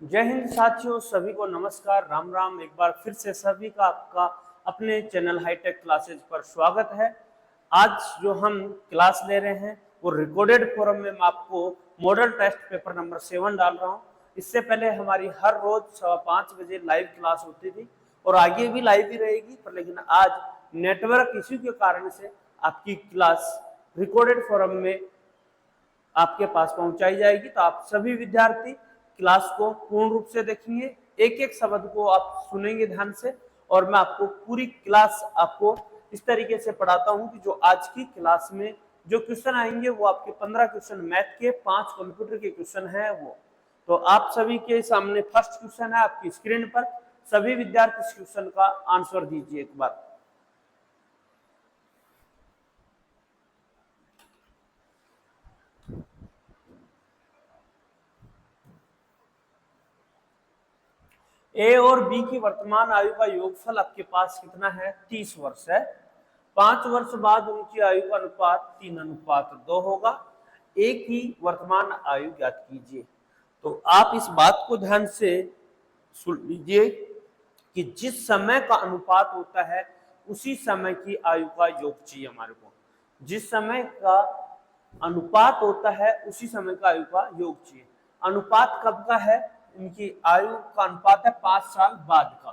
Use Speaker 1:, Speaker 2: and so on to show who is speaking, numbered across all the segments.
Speaker 1: जय हिंद साथियों, सभी को नमस्कार, राम राम। एक बार फिर से सभी का आपका अपने चैनल हाईटेक क्लासेज पर स्वागत है। आज जो हम क्लास ले रहे हैं वो रिकॉर्डेड फॉर्म में मैं आपको मॉडल टेस्ट पेपर नंबर 7 डाल रहा हूँ। इससे पहले हमारी हर रोज 5:15 बजे लाइव क्लास होती थी और आगे भी लाइव ही रहेगी, पर लेकिन आज नेटवर्क इश्यू के कारण से आपकी क्लास रिकॉर्डेड फॉर्म में आपके पास पहुंचाई जाएगी। तो आप सभी विद्यार्थी क्लास को पूर्ण रूप से देखेंगे, एक एक शब्द को आप सुनेंगे ध्यान से, और मैं आपको पूरी क्लास आपको इस तरीके से पढ़ाता हूं कि जो आज की क्लास में जो क्वेश्चन आएंगे वो आपके 15 क्वेश्चन मैथ के, 5 कंप्यूटर के क्वेश्चन है वो। तो आप सभी के सामने फर्स्ट क्वेश्चन है आपकी स्क्रीन पर। सभी विद्यार्थी इस क्वेश्चन का आंसर दीजिए एक बार। ए और बी की वर्तमान आयु का योगफल आपके पास कितना है? 30 वर्ष है। 5 वर्ष बाद उनकी आयु का अनुपात 3:2 होगा। ए की वर्तमान आयु ज्ञात कीजिए। तो आप इस बात को ध्यान से सुन लीजिए कि जिस समय का अनुपात होता है उसी समय की आयु का योग चाहिए हमारे को। जिस समय का अनुपात होता है उसी समय का आयु का योग चाहिए। अनुपात कब का है? इनकी आयु का अनुपात है 5 साल बाद का,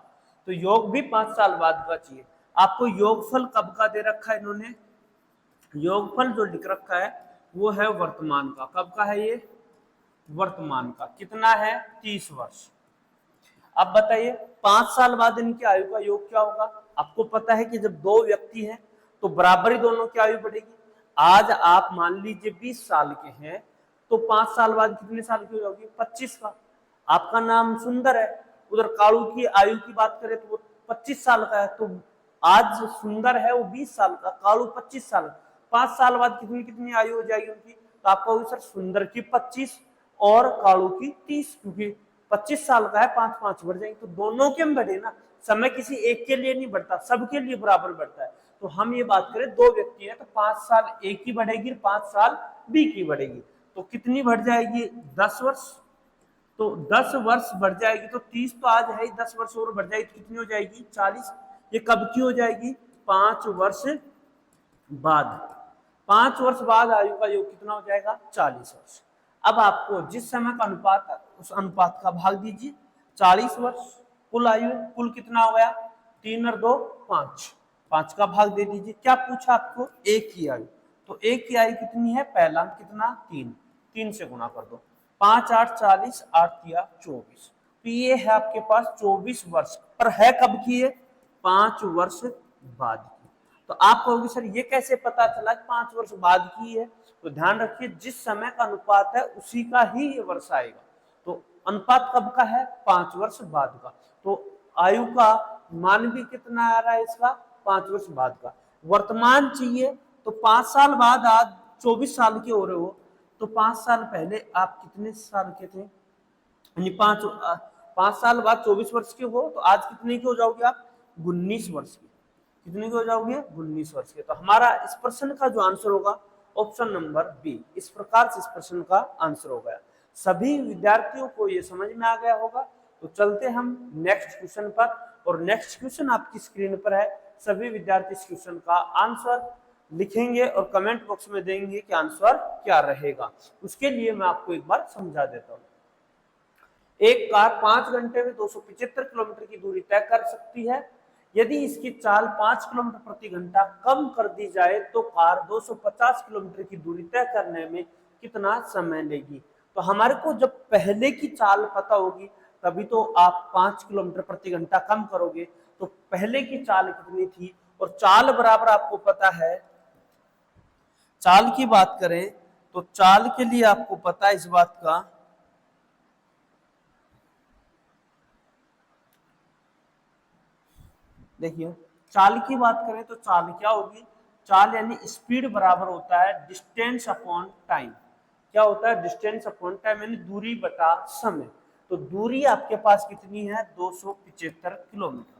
Speaker 1: तो योग भी 5 साल बाद का चाहिए। आपको योगफल कब का दे रखा है इन्होंने? योगफल जो लिख रखा है वो है वर्तमान का। कब का है ये? वर्तमान का। कितना है? 30 वर्ष। अब बताइए 5 साल बाद इनकी आयु का योग क्या होगा? आपको पता है कि जब दो व्यक्ति हैं तो बराबरी दोनों की आयु बढ़ेगी। आज आप मान लीजिए 20 साल के हैं तो 5 साल बाद कितने साल की हो जाओगी? 25 का। आपका नाम सुंदर है, उधर कालू की आयु की बात करें तो वो 25 साल का है, तो आज सुंदर है वो 20 साल का, कालू 25 साल। 5 साल बाद कितनी कितनी आयु हो जाएगी उनकी? तो आपका होगी सर सुंदर की 25 और कालू की 30, क्योंकि 25 साल का है, 5-5 बढ़ जाएंगे तो दोनों के बढ़े ना। समय किसी एक के लिए नहीं बढ़ता, सबके लिए बराबर बढ़ता है। तो हम ये बात करें दो व्यक्ति है तो 5 साल ए की बढ़ेगी, 5 साल बी की बढ़ेगी, तो कितनी बढ़ जाएगी? 10 वर्ष। तो 10 वर्ष बढ़ जाएगी तो 30 तो आज है ही, 10 वर्ष और बढ़ जाएगी तो कितनी हो जाएगी? 40। ये कब की हो जाएगी? 5 वर्ष बाद। 5 वर्ष बाद आयु का योग कितना हो जाएगा? 40 वर्ष। अब आपको जिस समय का अनुपात है उस अनुपात का भाग दीजिए। 40 वर्ष कुल आयु, कुल कितना हो गया? 3 और 2 5, 5 का भाग दे दीजिए। क्या पूछा आपको? एक की आयु। तो एक की आयु कितनी है? पहला कितना? 3, 3 से गुणा कर दो। 5 8 40, 8 किया 24। तो ये है आपके पास 24 वर्ष, पर है कब की? है 5 वर्ष बाद की। तो आप कहोगे सर ये कैसे पता चला 5 वर्ष बाद की है? तो ध्यान रखिए जिस समय का अनुपात है उसी का ही ये वर्ष आएगा। तो अनुपात कब का है? 5 वर्ष बाद का। तो आयु का मान भी कितना आ रहा है इसका? 5 वर्ष बाद का। वर्तमान चाहिए तो 5 साल बाद, आज 24 साल के हो रहे हो तो 5 साल पहले आप कितने साल के थे? यानी 5 साल बाद 24 वर्ष के हो तो आज कितने के हो जाओगे आप? 19 वर्ष के। कितने के हो जाओगे? 19 वर्ष के। तो हमारा इस प्रश्न का जो आंसर होगा ऑप्शन नंबर बी। इस प्रकार से इस प्रश्न का आंसर हो गया। सभी विद्यार्थियों को ये समझ में आ गया होगा। तो चलते हम नेक्स्ट क्वेश्चन पर, और नेक्स्ट क्वेश्चन आपकी स्क्रीन पर है। सभी विद्यार्थी इस क्वेश्चन का आंसर लिखेंगे और कमेंट बॉक्स में देंगे कि आंसर क्या रहेगा। उसके लिए मैं आपको एक बार समझा देता हूँ। एक कार 5 घंटे में 275 किलोमीटर की दूरी तय कर सकती है। यदि इसकी चाल 5 किलोमीटर प्रति घंटा कम कर दी जाए तो कार 250 किलोमीटर की दूरी तय करने में कितना समय लेगी? तो हमारे को जब पहले की चाल पता होगी तभी तो आप 5 किलोमीटर प्रति घंटा कम करोगे। तो पहले की चाल कितनी थी? और चाल बराबर आपको पता है, चाल की बात करें तो चाल के लिए आपको पता है इस बात का, देखिए चाल की बात करें तो चाल क्या होगी? चाल यानी स्पीड बराबर होता है डिस्टेंस अपॉन टाइम। क्या होता है? डिस्टेंस अपॉन टाइम, यानी दूरी बटा समय। तो दूरी आपके पास कितनी है? 275 किलोमीटर।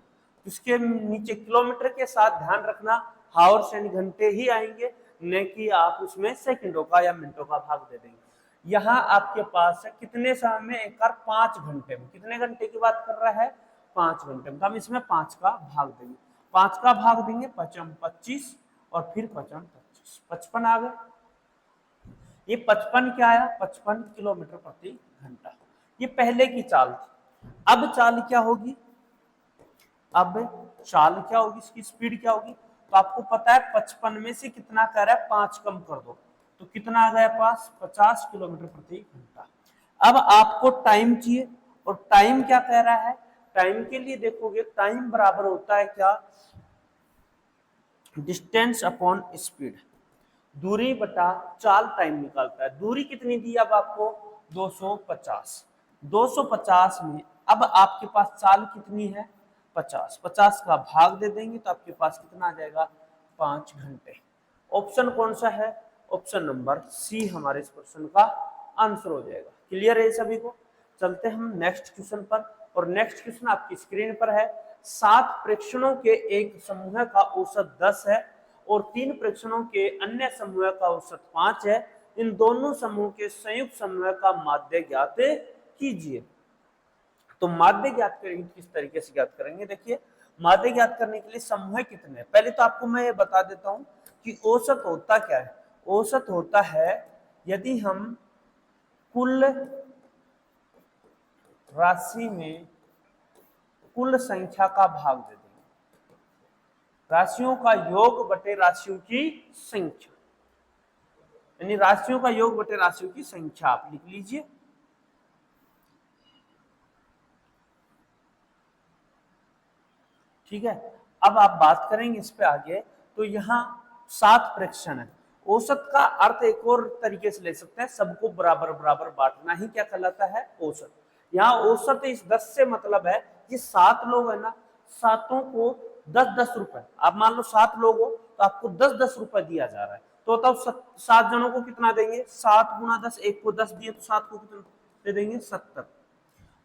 Speaker 1: इसके नीचे किलोमीटर के साथ ध्यान रखना हावर्स यानी घंटे ही आएंगे, न कि आप उसमें सेकंडों का या मिनटों का भाग दे देंगे। यहाँ आपके पास है कितने समय में, एक बार 5 घंटे में। कितने घंटे की बात कर रहा है, 5 घंटे में। तो हम इसमें 5 का भाग देंगे, 5 का भाग देंगे, 5 25 और फिर 5 25, 55 आ गए। ये 55 क्या आया, 55 किलोमीटर प्रति घंटा। ये पहले की चाल थी। अब चाल क्या होगी, अब चाल क्या होगी, इसकी स्पीड क्या होगी। तो आपको पता है 55 में से कितना कह रहा है, 5 कम कर दो, तो कितना आ गया पास, 50 किलोमीटर प्रति घंटा। अब आपको टाइम चाहिए, और टाइम क्या कह रहा है, टाइम के लिए देखोगे टाइम बराबर होता है क्या, डिस्टेंस अपॉन स्पीड, दूरी बटा चाल टाइम निकालता है। दूरी कितनी दी अब आपको, 250। 250 में अब आपके पास चाल कितनी है, 50। 50 का भाग दे देंगे तो आपके पास कितना आ जाएगा, 5 घंटे। ऑप्शन कौन सा है, ऑप्शन नंबर सी हमारे इस प्रश्न का आंसर हो जाएगा। क्लियर है सभी को। चलते हम नेक्स्ट क्वेश्चन पर, और नेक्स्ट क्वेश्चन आपकी स्क्रीन पर है। 7 प्रेक्षणों के एक समूह का औसत 10 है और 3 प्रेक्षणों के अन्य समूह का औसत 5 है। इन दोनों समूह के संयुक्त समूह का माध्य ज्ञात कीजिए। तो माध्य ज्ञात करेंगे, किस तरीके से ज्ञात करेंगे, देखिए माध्य ज्ञात करने के लिए समूह कितने हैं, पहले तो आपको मैं ये बता देता हूं कि औसत होता क्या है। औसत होता है यदि हम कुल राशि में कुल संख्या का भाग दे देंगे, राशियों का योग बटे राशियों की संख्या, यानी राशियों का योग बटे राशियों की संख्या आप लिख लीजिए। ठीक है, अब आप बात करेंगे इस पे आगे। तो यहाँ 7 प्रेक्षण है। औसत का अर्थ एक और तरीके से ले सकते हैं, सबको बराबर बराबर बांटना ही क्या कहलाता है, औसत। यहाँ औसत इस 10 से मतलब है, ये 7 लोग है ना, सातों को 10-10 रुपए, आप मान लो 7 लोग हो तो आपको 10-10 रुपए दिया जा रहा है। तो बताओ 7 जनों को कितना देंगे, 7 गुना 10, एक को 10 दिए तो 7 को कितना दे देंगे, 70।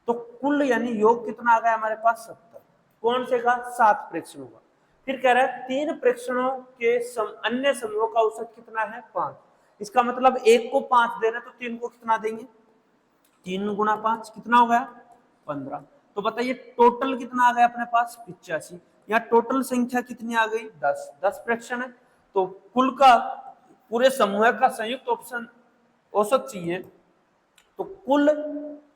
Speaker 1: तो कुल यानी योग कितना आ गया हमारे पास, 70। कौन से का, 7 प्रेक्षणों का। फिर कह रहा है 3 प्रेक्षणों के अन्य समूह का औसत कितना है, 5। इसका मतलब एक को 5 दे रहे तो 3 को कितना देंगे, 3 गुना 5 कितना हो गया, 15। तो बताइए टोटल कितना आ गया अपने पास, 85। यहाँ टोटल संख्या कितनी आ गई, 10। 10 प्रेक्षण है, तो कुल का पूरे समूह का संयुक्त ऑप्शन औसत चाहिए। तो कुल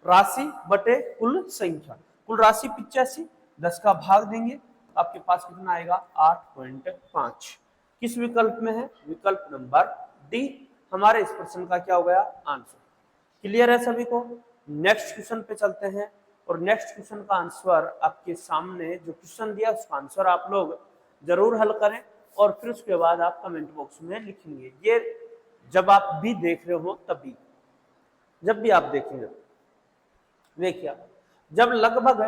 Speaker 1: राशि बटे कुल संख्या, कुल राशि 85, 10 का भाग देंगे, आपके पास कितना आएगा, 8.5। किस विकल्प में है, विकल्प नंबर डी हमारे इस प्रश्न का क्या हो गया, आंसर। क्लियर है सभी को। नेक्स्ट क्वेश्चन पे चलते हैं, और नेक्स्ट क्वेश्चन का आंसर आपके सामने जो क्वेश्चन दिया उसका आंसर आप लोग जरूर हल करें, और फिर उसके बाद आप कमेंट बॉक्स में लिखेंगे। ये जब आप भी देख रहे हो तभी, जब भी आप देखेंगे, देखिए जब लगभग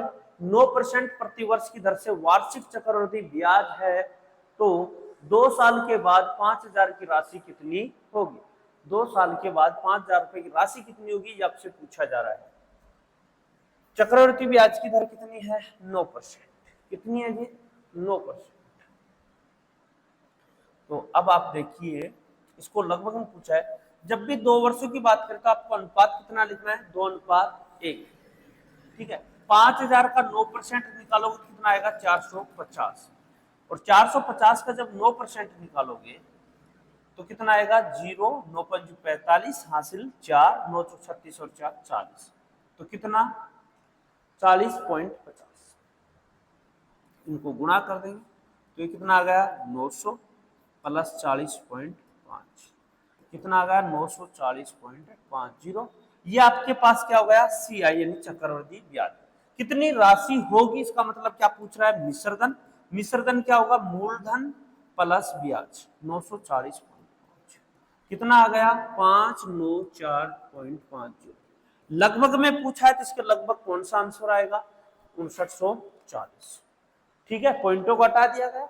Speaker 1: 9% प्रतिवर्ष की दर से वार्षिक चक्रवृद्धि ब्याज है, तो 2 साल के बाद 5,000 की राशि कितनी होगी। 2 साल के बाद 5,000 रुपए की राशि कितनी होगी, ये आपसे पूछा जा रहा है। चक्रवृद्धि ब्याज की दर कितनी है, 9%। कितनी है जी, 9%। तो अब आप देखिए, इसको लगभग में पूछा है, जब भी 2 वर्षों की बात करें तो आपको अनुपात कितना लिखना है, 2:1। ठीक है, 5,000 का 9% निकालोगे कितना आएगा, 450। और 450 का जब 9% निकालोगे तो कितना आएगा, 0, 9 5 45, हासिल 4, 9 चौक 36 और 4 40। तो कितना, 40.50। इनको गुणा कर देंगे तो ये कितना आ गया, 900 प्लस 40.5, कितना आ गया, 940.50। ये आपके पास क्या हो गया, CI यानी चक्रवृद्धि ब्याज। कितनी राशि होगी, इसका मतलब क्या पूछ रहा है, मिश्रधन। मिश्रधन क्या होगा, मूलधन प्लस ब्याज। 940.5 कितना आ गया, 594.50। लगभग में पूछा है तो इसके लगभग कौन सा आंसर आएगा, 5940। ठीक है, पॉइंटों को हटा दिया गया।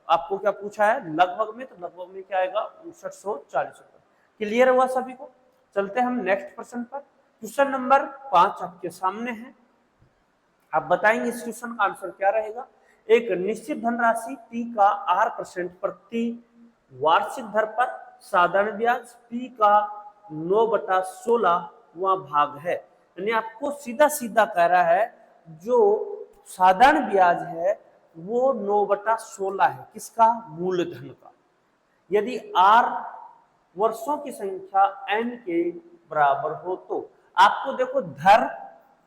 Speaker 1: आपको क्या पूछा है, लगभग में, तो लगभग में क्या आएगा, 5940। क्लियर हुआ सभी को। चलते हैं हम नेक्स्ट प्रश्न पर। क्वेश्चन नंबर 5 आपके सामने है, आप बताएंगे इस क्वेश्चन का आंसर क्या रहेगा। एक निश्चित धनराशि P का R% प्रति वार्षिक दर पर साधारण ब्याज, P का 9/16 वह भाग है। यानी आपको सीधा सीधा कह रहा है जो साधारण ब्याज है वो 9/16 है, किसका? मूलधन का। यदि r वर्षों की संख्या n के बराबर हो तो आपको देखो धर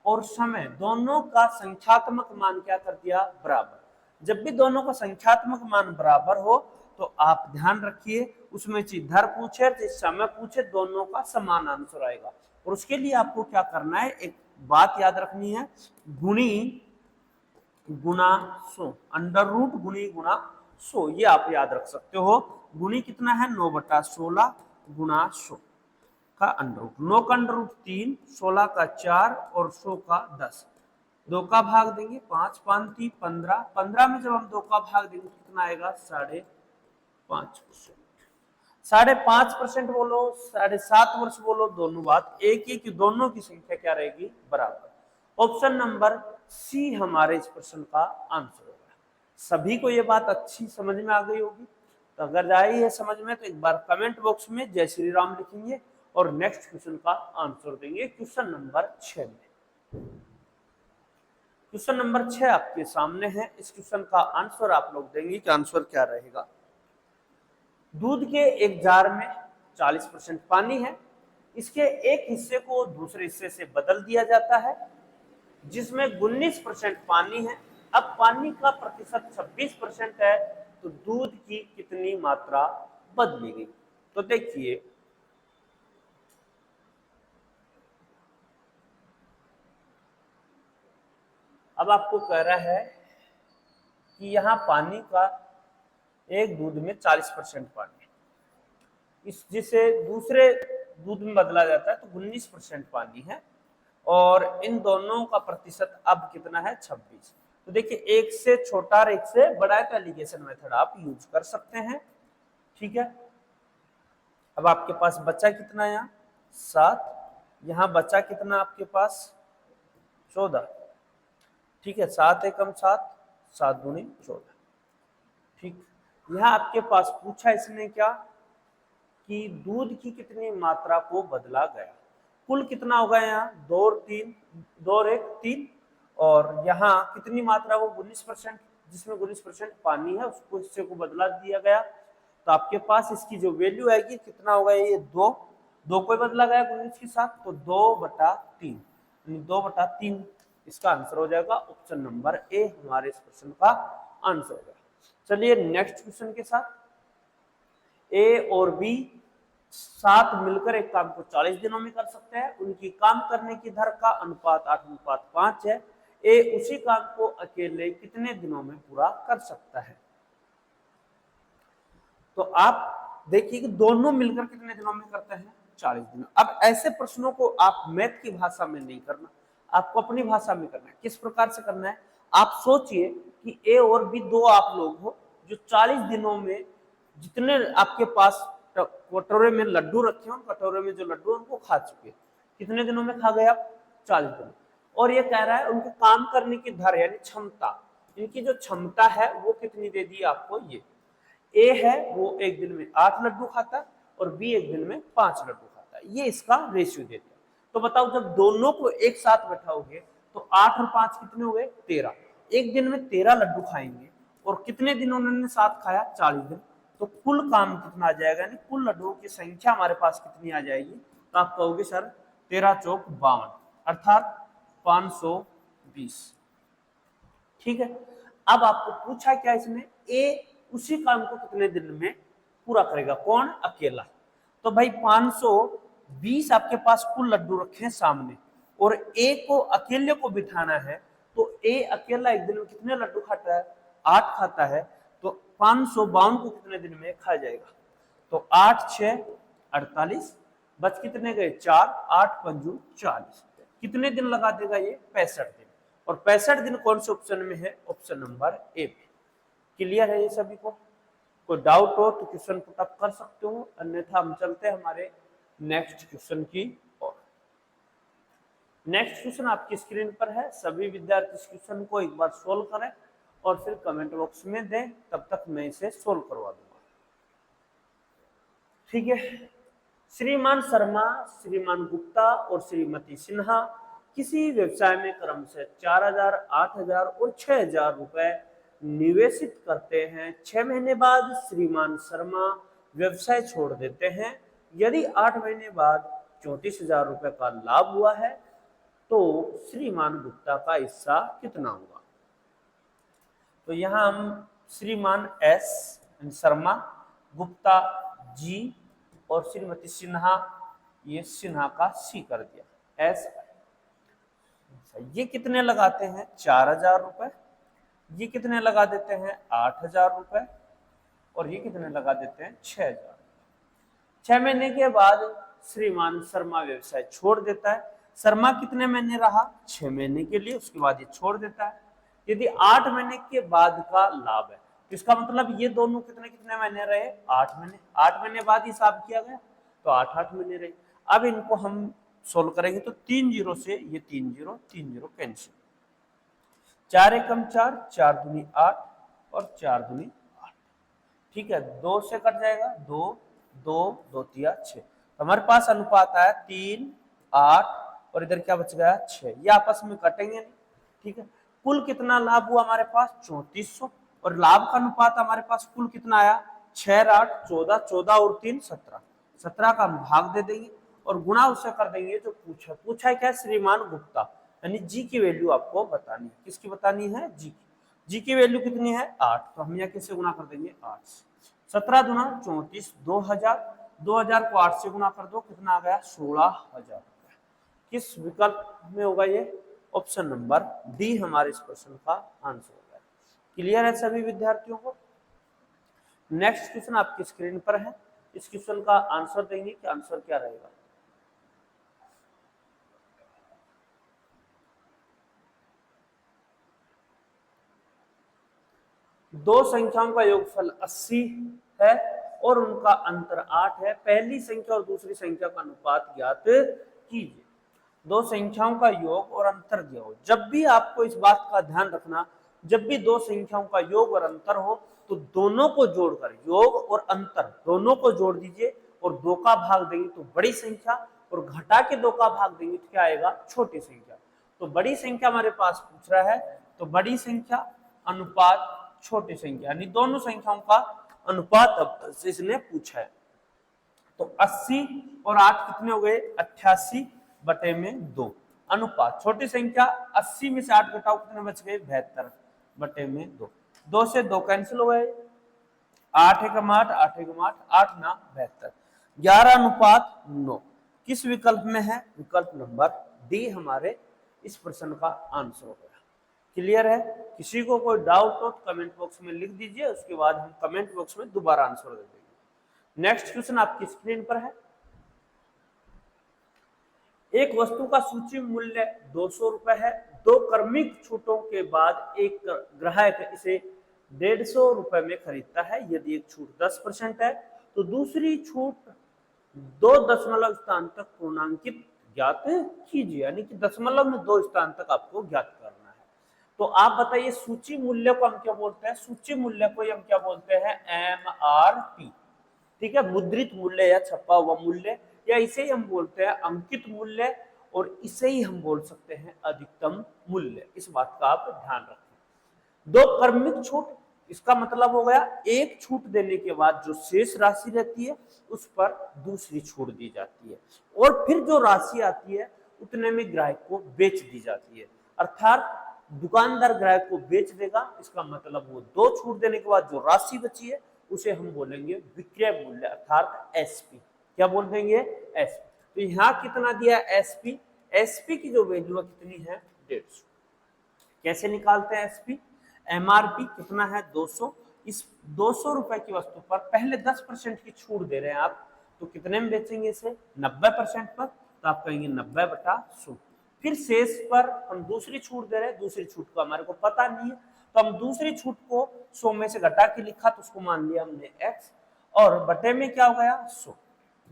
Speaker 1: और समय दोनों का संख्यात्मक मान क्या कर दिया? बराबर। जब भी दोनों का संख्यात्मक मान बराबर हो तो आप ध्यान रखिए उसमें चाहे धर पूछे चाहे समय पूछे दोनों का समान आंसर आएगा। और उसके लिए आपको क्या करना है, एक बात याद रखनी है, गुणी गुणा 100, अंडर रूट गुणी गुणा 100, ये आप याद रख सकते हो। गुणी कितना है? 9/16 गुणा 100 का अंडर रूट। 9 का अंडर रूट 3, 16 का 4 और 100 का 10। 2 का भाग देंगे 5, 5 3 15, 15 में जब हम 2 का भाग देंगे कितना आएगा? 5.5%। 5.5% बोलो 7.5 वर्ष बोलो, दोनों बात एक ही कि दोनों की संख्या क्या रहेगी? बराबर। ऑप्शन नंबर सी हमारे इस प्रश्न का आंसर होगा। सभी को ये बात अच्छी समझ में आ गई होगी। तो अगर आई है समझ में तो एक बार कमेंट बॉक्स में जय श्री राम लिखेंगे और नेक्स्ट क्वेश्चन का आंसर देंगे क्वेश्चन नंबर 6 में। क्वेश्चन नंबर 6 आपके सामने है। इस क्वेश्चन का आंसर आप लोग देंगे कि आंसर क्या रहेगा। दूध के एक जार में 40% पानी है। इसके एक हिस्से को दूसरे हिस्से से बदल दिया जाता है जिसमें 19% पानी है। अब पानी का प्रतिशत 26% है तो दूध की कितनी मात्रा बदली गई? तो देखिए अब आपको कह रहा है कि यहाँ पानी का एक दूध में 40% पानी इस जिसे दूसरे दूध में बदला जाता है तो 19% पानी है और इन दोनों का प्रतिशत अब कितना है? 26। तो देखिए एक से छोटा और एक से बड़ा का एलिगेशन मेथड आप यूज कर सकते हैं। ठीक है, अब आपके पास बचा कितना? यहाँ 7, यहाँ बचा कितना आपके पास? 14। ठीक है, 7 एकम 7, 7 दूनी 14। ठीक, यहाँ आपके पास पूछा इसने क्या कि दूध की कितनी मात्रा को बदला गया। कुल कितना होगा? यहाँ 2 और 3, 2 और 1 3, और यहाँ कितनी मात्रा? वो 19%, जिसमें 19% पानी है उसको हिस्से को बदला दिया गया। तो आपके पास इसकी जो वैल्यू आएगी कितना होगा? ये 2 को बदला गया 19 के साथ तो 2/3, 2/3 इसका आंसर हो जाएगा। ऑप्शन नंबर ए हमारे इस प्रश्न का आंसर होगा। चलिए नेक्स्ट क्वेश्चन के साथ। ए और बी साथ मिलकर एक काम को 40 दिनों में कर सकते हैं। उनकी काम करने की दर का अनुपात 8:5 है। ए उसी काम को अकेले कितने दिनों में पूरा कर सकता है? तो आप देखिए कि दोनों मिलकर कितने दिनों में करते हैं? 40 दिनों। अब ऐसे प्रश्नों को आप मैथ की भाषा में नहीं करना, आपको अपनी भाषा में करना है। किस प्रकार से करना है? आप सोचिए कि ए और बी दो आप लोग हो जो 40 दिनों में जितने आपके पास कटोरे में लड्डू रखे हो, कटोरे में जो लड्डू उनको खा चुके। कितने दिनों में खा गए आप? 40 दिनों। और ये कह रहा है उनको काम करने की दर यानी क्षमता, इनकी जो क्षमता है वो कितनी दे दी आपको? ये ए है वो एक दिन में 8 लड्डू खाता है और बी एक दिन में 5 लड्डू खाता है। ये इसका रेशियो दे दिया। तो बताओ जब दोनों को एक साथ बैठाओगे तो 8 और 5 कितने हो गए? 13। एक दिन में 13 लड्डू खाएंगे और कितने दिन उन्होंने साथ खाया? 40 दिन। तो कुल काम कितना आ जाएगा? यानी कुल लड्डुओं की संख्या हमारे पास कितनी आ जाएगी? तो आप कहोगे सर 13 चौक 52 अर्थात 520। ठीक है, अब आपको पूछा क्या इसने? ए उसी काम को कितने दिन में पूरा करेगा? कौन? अकेला। तो भाई 520 आपके पास कुल लड्डू रखे हैं सामने और ए को अकेले को बिठाना है तो ए अकेला एक दिन में कितने लड्डू खाता है? 8 खाता है। तो 552 को कितने दिन में खा जाएगा? तो 8 6 48, बच कितने गए? 4, 8 पंजू 40। कितने दिन लगा देगा ये? 65 दिन। और 65 दिन कौन से ऑप्शन में है? ऑप्शन नंबर ए पे। क्लियर है ये सभी को? कोई डाउट हो तो क्वेश्चन पुटअप कर सकते हो, अन्यथा हम चलते हैं हमारे नेक्स्ट क्वेश्चन की ओर। नेक्स्ट क्वेश्चन आपकी स्क्रीन पर है। सभी विद्यार्थी इस क्वेश्चन को एक बार सोल्व करें और फिर कमेंट बॉक्स में दें, तब तक मैं इसे सोल्व करवा दूंगा। ठीक है, श्रीमान शर्मा, श्रीमान गुप्ता और श्रीमती सिन्हा किसी व्यवसाय में क्रम से 4,000, 8,000 और 6,000 रुपए निवेशित करते हैं। 6 महीने बाद श्रीमान शर्मा व्यवसाय छोड़ देते हैं। यदि 8 महीने बाद 34,000 रुपए का लाभ हुआ है तो श्रीमान गुप्ता का हिस्सा कितना होगा? तो यहाँ हम श्रीमान एस शर्मा, गुप्ता जी और श्रीमती सिन्हा, ये सिन्हा का सी कर दिया एस। ये कितने लगाते हैं? 4,000 रुपए। ये कितने लगा देते हैं? 8,000 रुपए। और ये कितने लगा देते हैं? 6,000। 6 महीने के बाद श्रीमान शर्मा व्यवसाय छोड़ देता है। शर्मा कितने महीने रहा? 6 महीने के लिए, उसके बाद ये छोड़ देता है। यदि 8 महीने के बाद का लाभ है, तो इसका मतलब ये दोनों कितने कितने महीने रहे? 8 महीने। 8 महीने बाद हिसाब किया गया तो 8-8 महीने रहे। अब इनको हम सोल्व करेंगे तो 3 जीरो से ये 3 जीरो कैंसिल। 4 एकम 4, 4 दूनी 8 और 4 दूनी 8। ठीक है, 2 से कट जाएगा 2, 2, 2 तिया 6। तो हमारे पास अनुपात आया 3, 8 और इधर क्या बच गया? 6। ये आपस में कटेंगे नहीं। ठीक है, कुल कितना लाभ हुआ हमारे पास? 3400। और लाभ का अनुपात हमारे पास कुल कितना आया? 6, 8, 14, 14 और 3 17। 17 का हम भाग दे देंगे और गुणा उससे कर देंगे जो पूछा है क्या? श्रीमान गुप्ता, यानी जी की वैल्यू आपको बतानी है। किसकी बतानी है? जी की। जी की वैल्यू कितनी है? 8। तो हम यहाँ किससे गुणा कर देंगे? 8 से। 17 दूना 34, 2000। 2000 को 8 से गुणा कर दो, कितना आ गया? 16,000। किस विकल्प में होगा ये? ऑप्शन नंबर डी हमारे इस क्वेश्चन का आंसर होगा। क्लियर है सभी विद्यार्थियों को? नेक्स्ट क्वेश्चन आपकी स्क्रीन पर है। इस क्वेश्चन का आंसर देंगे कि आंसर क्या रहेगा? दो संख्याओं का योगफल 80 है और उनका अंतर 8 है। पहली संख्या और दूसरी संख्या का अनुपात ज्ञात कीजिए। दो संख्याओं का योग और अंतर दिया हो। जब भी आपको इस बात का ध्यान रखना, जब भी दो संख्याओं का योग और अंतर हो तो दोनों को जोड़कर, योग और अंतर दोनों को जोड़ दीजिए और 2 का भाग देंगे तो बड़ी संख्या, और घटा के 2 का भाग देंगे तो क्या आएगा? छोटी संख्या। तो बड़ी संख्या हमारे पास पूछ रहा है, तो बड़ी संख्या अनुपात छोटी संख्या, यानी दोनों संख्याओं का अनुपात अब इसने पूछा है। तो 80 और 8 कितने हो गए? 88/2। अनुपात छोटी संख्या 80 में से 8 घटाओ, कितने बच गए? 72/2। 2 से 2 कैंसिल हो गए। 8 एकम 8, 8 एकम 8, 8 ना 72। 11/9 किस विकल्प में है? विकल्प नंबर डी हमारे इस प्रश्न का आंसर हो गया। क्लियर है? किसी को कोई डाउट हो तो कमेंट बॉक्स में लिख दीजिए, उसके बाद हम कमेंट बॉक्स में दोबारा आंसर दे देंगे। नेक्स्ट क्वेश्चन आपकी स्क्रीन पर है। एक वस्तु का सूची मूल्य 200 रुपए है। 2 क्रमिक छूटों के बाद एक ग्राहक इसे 150 रुपए में खरीदता है। यदि एक छूट 10% है तो दूसरी छूट 2 दशमलव स्थान तक पूर्णांकित ज्ञात कीजिए, यानी कि दशमलव में 2 स्थान तक आपको ज्ञात करना है। तो आप बताइए सूची मूल्य को हम क्या बोलते हैं? सूची मूल्य को हम क्या बोलते हैं? MRP। ठीक है, मुद्रित मूल्य या छपा हुआ मूल्य, या इसे ही हम बोलते हैं अंकित मूल्य, और इसे ही हम बोल सकते हैं अधिकतम मूल्य। इस बात का आप ध्यान रखें। 2 क्रमिक छूट, इसका मतलब हो गया एक छूट देने के बाद जो शेष राशि रहती है उस पर दूसरी छूट दी जाती है, और फिर जो राशि आती है उतने में ग्राहक को बेच दी जाती है। अर्थात दुकानदार ग्राहक को बेच देगा, इसका मतलब वो 2 छूट देने के बाद जो राशि बची है उसे हम बोलेंगे विक्रय मूल्य, अर्थात एसपी। क्या बोल देंगे? एसपी। तो यहाँ कितना दिया? एसपी। एसपी की जो वैल्यू है कितनी है? 150। कैसे निकालते हैं एसपी? एमआरपी कितना है? 200। इस 200 रुपए की वस्तु पर पहले 10% की छूट दे रहे हैं आप, तो कितने में बेचेंगे इसे? 90% पर, तो आप कहेंगे 90/100। फिर शेष पर हम दूसरी छूट दे रहे हैं, दूसरी छूट को हमारे को पता नहीं है, तो हम दूसरी छूट को 100 में से घटा के लिखा तो उसको मान लिया हमने x, और बटे में क्या हो गया? 100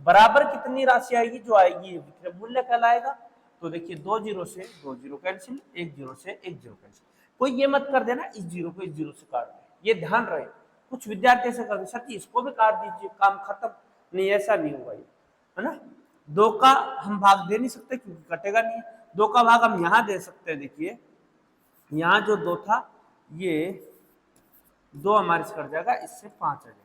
Speaker 1: बराबर कितनी राशि आएगी? जो आएगी विक्रय मूल्य कहलाएगा। तो देखिए 2 जीरो से 2 जीरो कैंसिल, 1 जीरो से 1 जीरो कैंसिल। कोई ये मत कर देना इस जीरो को इस जीरो से काट दे, ये ध्यान रहे। कुछ विद्यार्थी ऐसे करते, सर इसको भी काट दीजिए काम खत्म, नहीं ऐसा नहीं होगा। ये है ना। 2 का हम भाग दे नहीं सकते क्योंकि कटेगा नहीं। 2 का भाग हम यहाँ दे सकते हैं, देखिए यहाँ जो 2 था ये 2 हमारे से कट जाएगा, इससे 5 आ जाएगा,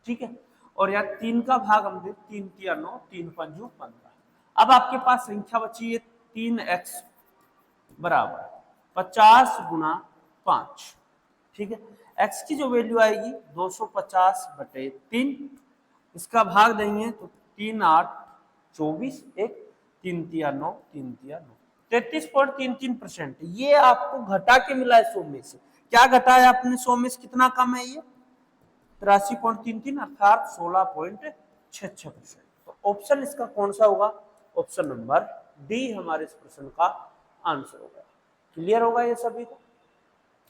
Speaker 1: ठीक है। और यहाँ 3 का भाग हम दे, 3 तिया 9, 3 पंजू 15। अब आपके पास संख्या बची है 3x बराबर 50 गुना 5, ठीक है। x की जो वैल्यू आएगी 250 बटे 3, इसका भाग देंगे तो 3 8 24, एक 3 तिया 9, 3 तिया 9, 33.33%। ये आपको घटा के मिला है 100 में से। क्या घटाया आपने 100 में से, कितना कम है ये 83.33 अर्थात 16.66%। तो ऑप्शन इसका कौन सा होगा, ऑप्शन नंबर डी हमारे इस प्रश्न का आंसर होगा। क्लियर होगा ये सभी को,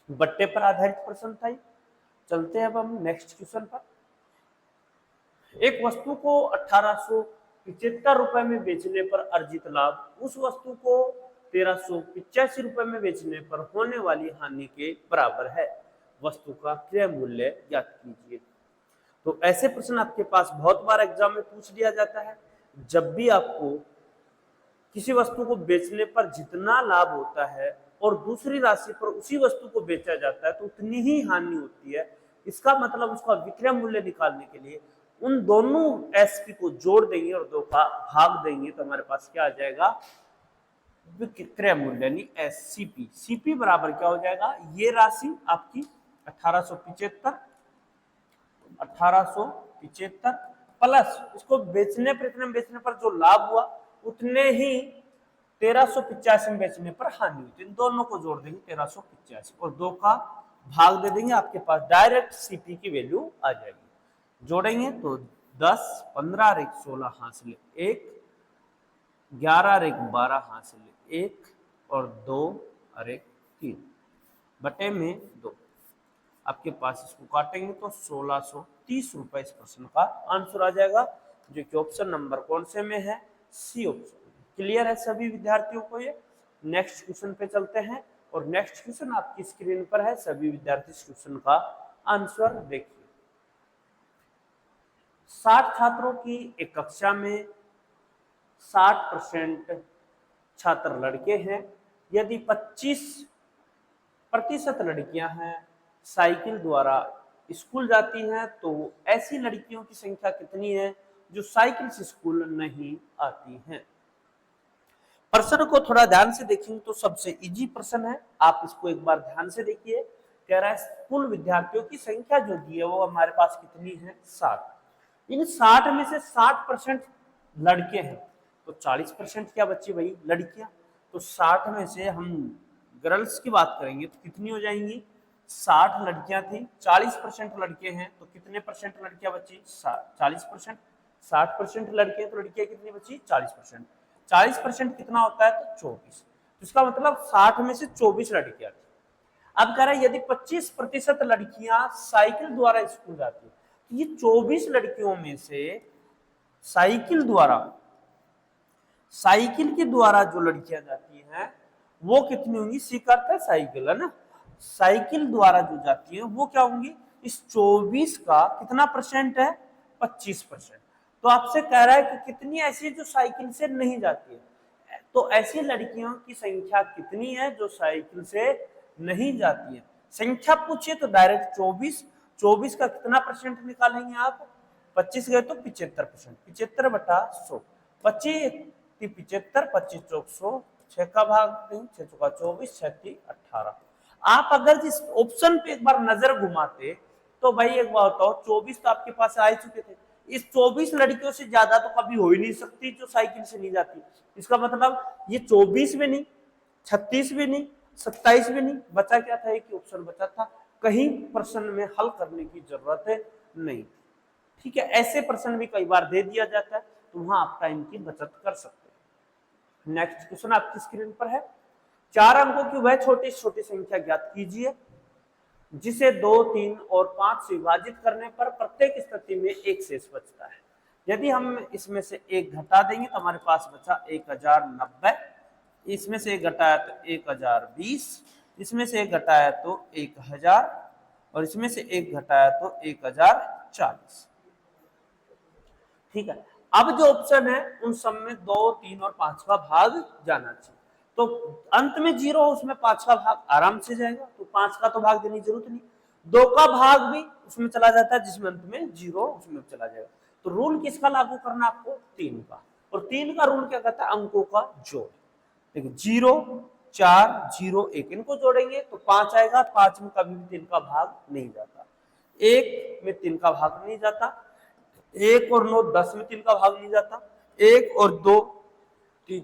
Speaker 1: बट्टे पर आधारित प्रश्न था। चलते हैं अब हम नेक्स्ट क्वेश्चन पर। एक वस्तु को 1875 रुपए में बेचने पर अर्जित लाभ उस वस्तु को 1385 रुपए में बेचने पर होने वाली हानि के बराबर है, वस्तु का क्रय मूल्य ज्ञात कीजिए। तो ऐसे प्रश्न आपके पास बहुत बार एग्जाम में पूछ लिया जाता है। जब भी आपको किसी वस्तु को बेचने पर जितना लाभ होता है और दूसरी राशि पर उसी वस्तु को बेचा जाता है तो उतनी ही हानि होती है, इसका मतलब उसका विक्रय मूल्य निकालने के लिए उन दोनों एसपी को जोड़ देंगे और 2 का भाग देंगे तो हमारे पास क्या आ जाएगा, विक्रय मूल्य यानी एससीपी। सीपी बराबर क्या हो जाएगा, ये राशि आपकी 1875 प्लस इसको बेचने पर जो लाभ हुआ उतने ही 1385 में बेचने पर हानि हुई। इन दोनों को जोड़ देंगे 1385 और 2 का भाग दे देंगे, आपके पास डायरेक्ट सीपी की वैल्यू आ जाएगी। जोड़ेंगे तो 10 15 और 1 16 हासिल 1, 11 और 1 12 हासिल 1 और 2 और 1 3 बटे में 2। आपके पास इसको काटेंगे तो 1630 रुपए इस प्रश्न का आंसर आ जाएगा, जो कि ऑप्शन नंबर कौन से में है, सी ऑप्शन। क्लियर है सभी विद्यार्थियों को ये। नेक्स्ट क्वेश्चन पे चलते हैं और नेक्स्ट क्वेश्चन आपकी स्क्रीन पर है, सभी विद्यार्थी इस क्वेश्चन का आंसर देखिए। 60 छात्रों की एक कक्षा में 60% छात्र लड़के हैं। यदि 25% लड़कियां हैं साइकिल द्वारा स्कूल जाती हैं तो ऐसी लड़कियों की संख्या कितनी है जो साइकिल से स्कूल नहीं आती हैं। प्रश्न को थोड़ा ध्यान से देखेंगे तो सबसे इजी प्रश्न है, आप इसको एक बार ध्यान से देखिए। कह रहा है कुल विद्यार्थियों की संख्या जो दी है वो हमारे पास कितनी है, 60। इन 60 में से 60% लड़के हैं तो 40% क्या बच्ची भाई, लड़कियां। तो 60 में से हम गर्ल्स की बात करेंगे तो कितनी हो जाएंगी, 60 लड़कियां थी, 40% लड़के हैं तो कितने परसेंट लड़कियां बची, 40%। 60% लड़के तो लड़कियां कितनी बची, 40%। 40% कितना होता है तो 24। तो इसका मतलब 60 में से 24 लड़कियां थी। अब कह रहा है यदि 25% लड़कियां साइकिल द्वारा स्कूल जाती है तो ये 24 लड़कियों में से साइकिल के द्वारा जो लड़कियां जाती हैं वो कितनी होंगी, सीखता है साइकिल है ना, साइकिल द्वारा जो जाती है वो क्या होंगी, इस 24 का कितना परसेंट है, 25%। तो आपसे कह रहा है कि कितनी ऐसी जो साइकिल से नहीं जाती है, तो ऐसी लड़कियों की संख्या कितनी है जो साइकिल से नहीं जाती है। संख्या पूछिए तो डायरेक्ट 24 का कितना परसेंट निकालेंगे आप, 25 गए तो 75%, 75 बटा 100, 25 75, 25 चौक 100, 6 का भाग 3, 6 चौका 24, 6 18। आप अगर इस ऑप्शन पे एक बार नजर घुमाते तो भाई एक बार बताओ, 24 तो आपके पास आ चुके थे, इस 24 लड़कियों से ज्यादा तो कभी हो ही नहीं सकती जो साइकिल से नहीं जाती। इसका मतलब ये 24 भी नहीं, 36 भी नहीं, 27 भी नहीं, बचा क्या था, एक ऑप्शन बचा था, कहीं प्रश्न में हल करने की जरूरत नहीं। ठीक है, ऐसे प्रश्न भी कई बार दे दिया जाता है तो वहां आप टाइम की बचत कर सकते हैं। नेक्स्ट क्वेश्चन आपकी स्क्रीन पर है, 4 अंकों की वह छोटी छोटी संख्या ज्ञात कीजिए जिसे 2, 3 और 5 से विभाजित करने पर प्रत्येक स्थिति में एक शेष बचता है। यदि हम इसमें से एक घटा देंगे तो हमारे पास बचा 1090, इसमें से एक घटाया तो 1020, इसमें से एक घटाया तो 1000 और इसमें से एक घटाया तो 1040। ठीक है, अब जो ऑप्शन है उन सब में 2, 3 और 5 का भाग जाना चाहिए। तो अंत में 0 उसमें 5 का भाग आराम से जाएगा, तो 5 का तो भाग देने की जरूरत नहीं। 2 का भाग भी उसमें चला जाता है जिसमें अंत में 0 उसमें चला जाएगा। तो रूल किसका लागू करना आपको? 3 का। और 3 का रूल क्या कहता है? अंकों का जोड़। देखिए 0, 4, 0, 1 इनको जोड़ेंगे तो 5 आएगा। 5 में कभी भी 3 का भाग नहीं जाता, 1 में 3 का भाग नहीं जाता, 1 और 9 10 में 3 का भाग नहीं जाता, 1 और 2 3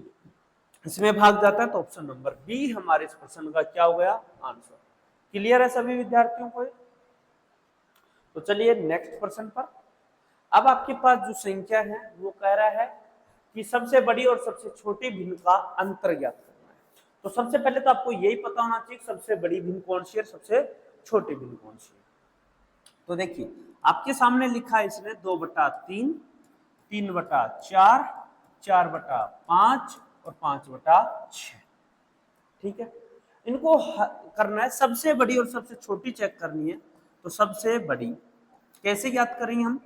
Speaker 1: इसमें भाग जाता है। तो ऑप्शन नंबर बी हमारे इस प्रश्न का क्या हो गया? आंसर। क्लियर है सभी विद्यार्थियों को? तो चलिए नेक्स्ट प्रश्न पर। अब आपके पास जो संख्या है वो कह रहा है कि सबसे बड़ी और सबसे छोटी भिन्न का अंतर ज्ञात करना है। तो सबसे पहले तो आपको यही पता होना चाहिए सबसे बड़ी भिन्न कौन सी है, सबसे छोटी भिन्न कौन सी है। तो देखिए आपके सामने लिखा है इसने 2/3, 3/4, 4/5 और 5/6। ठीक है, इनको करना है। सबसे बड़ी और सबसे छोटी चेक करनी है। तो सबसे बड़ी कैसे ज्ञात करेंगे हम?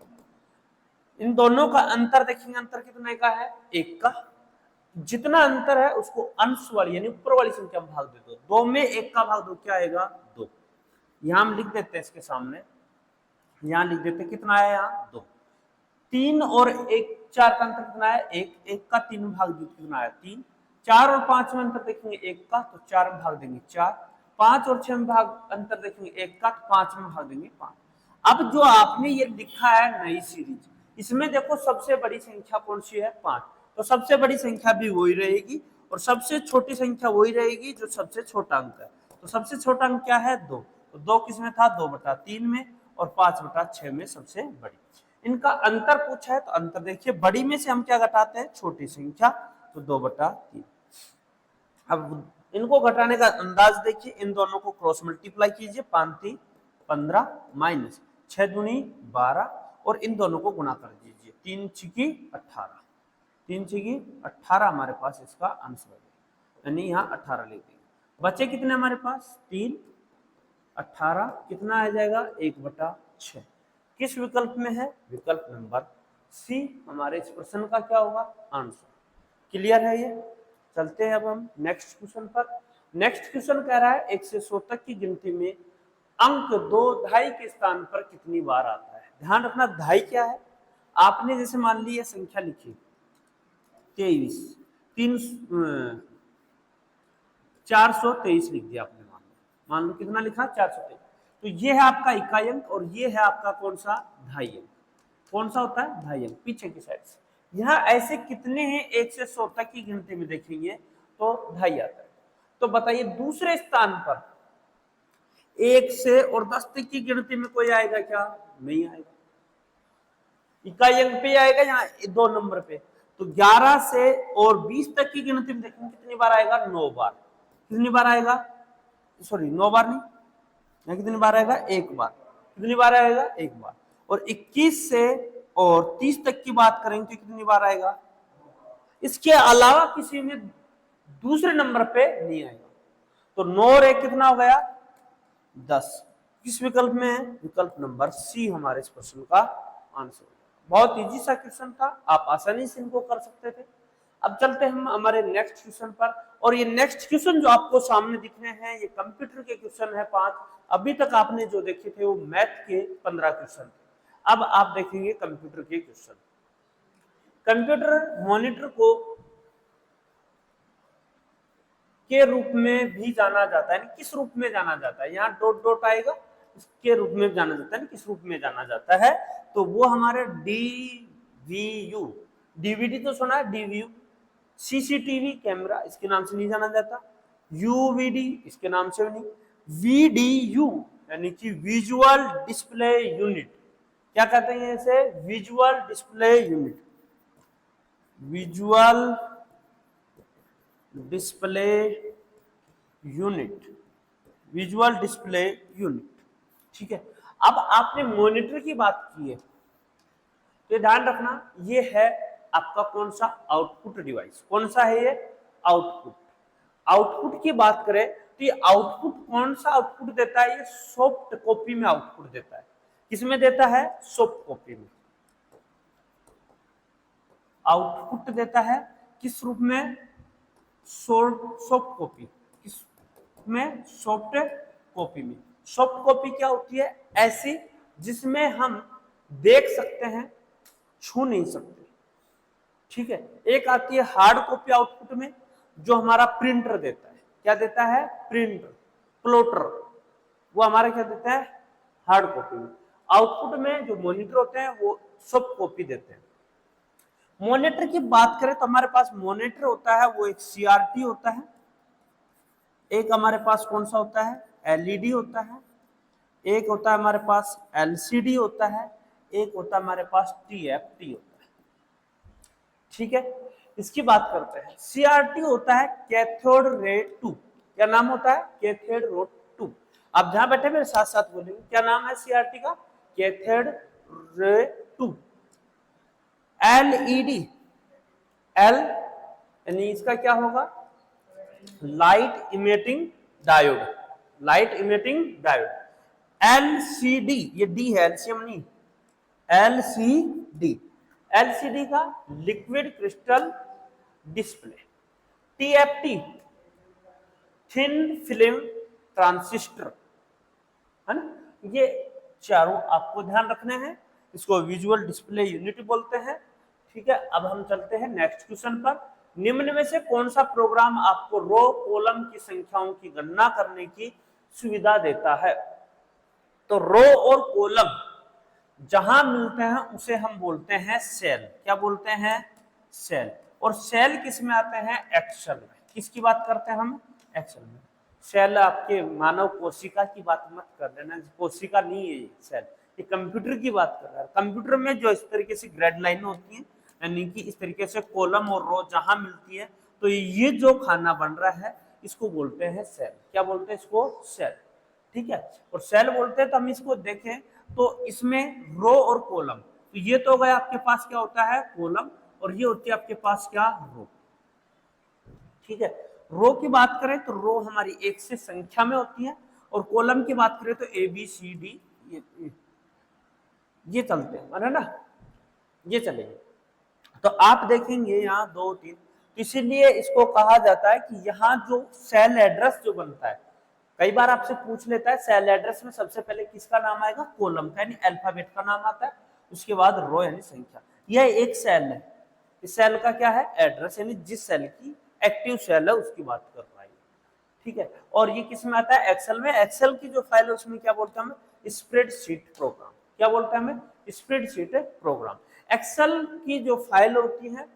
Speaker 1: इन दोनों का अंतर देखेंगे। अंतर कितने का है? 1 का। जितना अंतर है उसको अंश वाली यानी ऊपर वाली संख्या में भाग दे दो। 2 में 1 का भाग दो, क्या आएगा? 2। यहां हम लिख देते हैं इसके सामने, यहां लिख देते कितना है? यहाँ 2। 3 और 1, 4 का अंतर कितना है? 1। 1 का 3 भाग दो कितना है? 3। 4 और 5 में अंतर देखेंगे 1 का, तो 4 में भाग देंगे 4। 5 और 6 में भाग अंतर देखेंगे 1 का, तो 5 में भाग देंगे 5। अब जो आपने ये लिखा है नई सीरीज, इसमें देखो सबसे बड़ी संख्या कौन सी है? 5। तो सबसे बड़ी संख्या भी वही रहेगी और सबसे छोटी संख्या वही रहेगी जो सबसे छोटा अंक है। तो सबसे छोटा अंक क्या है? 2। तो 2 किसमें था? 2/3 में, और 5/6 में सबसे बड़ी। इनका अंतर पूछा है तो अंतर देखिए, बड़ी में से हम क्या घटाते हैं? छोटी संख्या, तो 2/3। अब इनको घटाने का अंदाज देखिए, इन दोनों को क्रॉस मल्टीप्लाई कीजिए, 5×3 15 माइनस 6×2 12 और इन दोनों को गुणा कर दीजिए, 3×6 18। 3×6 18 हमारे पास इसका आंसर है, यानी यहाँ 18 लिख देंगे। बचे कितने हमारे पास? 3। 18 कितना आ जाएगा? 1/6। किस विकल्प में है? विकल्प नंबर सी हमारे इस प्रश्न का क्या होगा? आंसर। क्लियर है ये? चलते हैं अब हम नेक्स्ट क्वेश्चन पर। नेक्स्ट क्वेश्चन कह रहा है 1 से 100 तक की गिनती में अंक 2 ढाई के स्थान पर कितनी बार आता है? ध्यान रखना ढाई क्या है। आपने जैसे मान ली ये संख्या लिखी 23, 423 लिख दिया आपने, मान लो कितना लिखा? 423। तो ये है आपका इकाई अंक और ये है आपका कौन सा? ढाई अंक। कौन सा होता है? ढाई अंक, पीछे की साइड से। यहाँ ऐसे कितने हैं 1 से 100 तक की गिनती में देखेंगे तो ढाई आता है। तो बताइए दूसरे स्थान पर 1 से और 10 तक की गिनती में कोई आएगा क्या? नहीं आएगा, इकाई अंक पे आएगा यहाँ 2 नंबर पे। तो 11 से और 20 तक की गिनती में देखेंगे कितनी बार आएगा? 9 बार। कितनी बार आएगा? सॉरी 9 बार नहीं, यहाँ कितनी बार आएगा? 1 बार। कितनी बार आएगा? 1 बार। और 21 से और 30 तक की बात करेंगे तो कितनी बार आएगा? इसके अलावा किसी में दूसरे नंबर पे नहीं आएगा। तो 9 और 1 कितना हो गया? 10। किस विकल्प में है? विकल्प नंबर सी हमारे इस प्रश्न का आंसर। बहुत इजी सा क्वेश्चन था, आप आसानी से इनको कर सकते थे। अब चलते हैं हम हमारे नेक्स्ट क्वेश्चन पर। और ये नेक्स्ट क्वेश्चन जो आपको सामने दिख रहे हैं ये कंप्यूटर के क्वेश्चन है 5। अभी तक आपने जो देखे थे वो मैथ के 15 क्वेश्चन थे। अब आप देखेंगे कंप्यूटर के क्वेश्चन। कंप्यूटर मॉनिटर को के रूप में भी जाना जाता है, किस रूप में जाना जाता है? यहाँ डॉट डॉट आएगा, इसके रूप में जाना जाता है, किस रूप में जाना जाता है? तो वो हमारे डीवीयू, डीवीडी तो सुना है, डीवीयू। सीसीटीवी कैमरा इसके नाम से नहीं जाना जाता, यूवीडी इसके नाम से नहीं, वीडीयू यानी कि विजुअल डिस्प्ले यूनिट। क्या कहते हैं इसे? Visual display unit, visual display unit, visual display unit. ठीक है, अब आपने मॉनिटर की बात की है तो ध्यान रखना ये है आपका कौन सा? Output device. कौन सा है ये? आउटपुट। आउटपुट की बात करें तो ये आउटपुट कौन सा आउटपुट देता है? ये सॉफ्ट कॉपी में आउटपुट देता है। किसमें देता है? सॉफ्ट कॉपी में। आउटपुट देता है किस रूप में, सॉफ्ट कॉपी, किस में, सॉफ्ट कॉपी में। सॉफ्ट कॉपी क्या होती है, ऐसी जिसमें हम देख सकते हैं, छू नहीं सकते, ठीक है। एक आती है हार्ड कॉपी आउटपुट में, जो हमारा प्रिंटर देता है, क्या देता है, प्रिंटर, प्लॉटर, वो हमारा क्या देता है, हार्ड कॉपी में। आउटपुट में जो मॉनिटर होते हैं वो सॉफ्ट कॉपी देते हैं। मॉनिटर की बात करें तो हमारे पास मॉनिटर होता है, वो एक सीआरटी होता है, एक हमारे पास कौन सा होता है, एलईडी होता है, एक होता है हमारे पास एलसीडी होता है, एक होता है हमारे पास टीएफटी होता है, ठीक है। इसकी बात करते हैं। सीआरटी होता है कैथोड रे ट्यूब, क्या नाम होता है, कैथोड रे ट्यूब। आप जहां बैठे मेरे साथ साथ बोलेंगे, क्या नाम है सीआरटी का, cathode ray tube. LED, L यानी इसका क्या होगा, light emitting diode, light emitting diode. LCD, ये डी है, एलसीएम नहीं, एलसीडी, एलसीडी का liquid crystal display. TFT, thin film transistor, है ना। ये चारों आपको ध्यान रखने हैं, इसको विजुअल डिस्प्ले यूनिट बोलते हैं, ठीक है। अब हम चलते हैं नेक्स्ट क्वेश्चन पर। निम्न में से कौन सा प्रोग्राम आपको रो कॉलम की संख्याओं की गणना करने की सुविधा देता है। तो रो और कॉलम जहां मिलते हैं उसे हम बोलते हैं सेल, क्या बोलते हैं, सेल। और सेल किस में आते हैं, एक्सेल में। किसकी बात करते हैं हम, एक्सेल में। सेल आपके मानव कोशिका की बात मत कर लेना, कोशिका नहीं है ये सेल, ये कंप्यूटर की बात कर रहा है। कंप्यूटर में जो इस तरीके से ग्रेड लाइन होती है, यानी कि इस तरीके से कॉलम और रो जहां मिलती है, तो ये जो खाना बन रहा है इसको बोलते हैं सेल, क्या बोलते हैं इसको, सेल, ठीक है। और सेल बोलते हैं, तो हम इसको देखें तो इसमें रो और कॉलम, तो ये तो गया आपके पास क्या होता है, कॉलम, और ये होती है आपके पास क्या, रो, ठीक है। रो की बात करें तो रो हमारी एक से संख्या में होती है, और कॉलम की बात करें तो ए बी सी डी ये चलते हैं, है ना, ये चलेंगे। तो आप देखेंगे यहाँ 2 3, तो इसीलिए इसको कहा जाता है कि यहाँ जो सेल एड्रेस जो बनता है, कई बार आपसे पूछ लेता है सेल एड्रेस में सबसे पहले किसका नाम आएगा, कॉलम का, यानी अल्फाबेट का नाम आता है, उसके बाद रो यानी संख्या। यह एक सेल है, इस सेल का क्या है, एड्रेस, यानी जिस सेल की एक्टिव सेल है उसकी बात कर रहा है, ठीक है। और ये किस में आता है, एक्सेल में। एक्सेल की जो फाइल है उसमें क्या बोलते हैं हमें, स्प्रेडशीट प्रोग्राम, क्या बोलते हैं हमें, स्प्रेडशीट प्रोग्राम। एक्सेल की जो फाइल होती है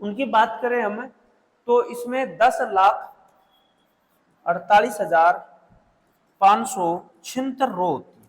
Speaker 1: उनकी बात करें हमें, तो इसमें 10,48,576 रो होती है,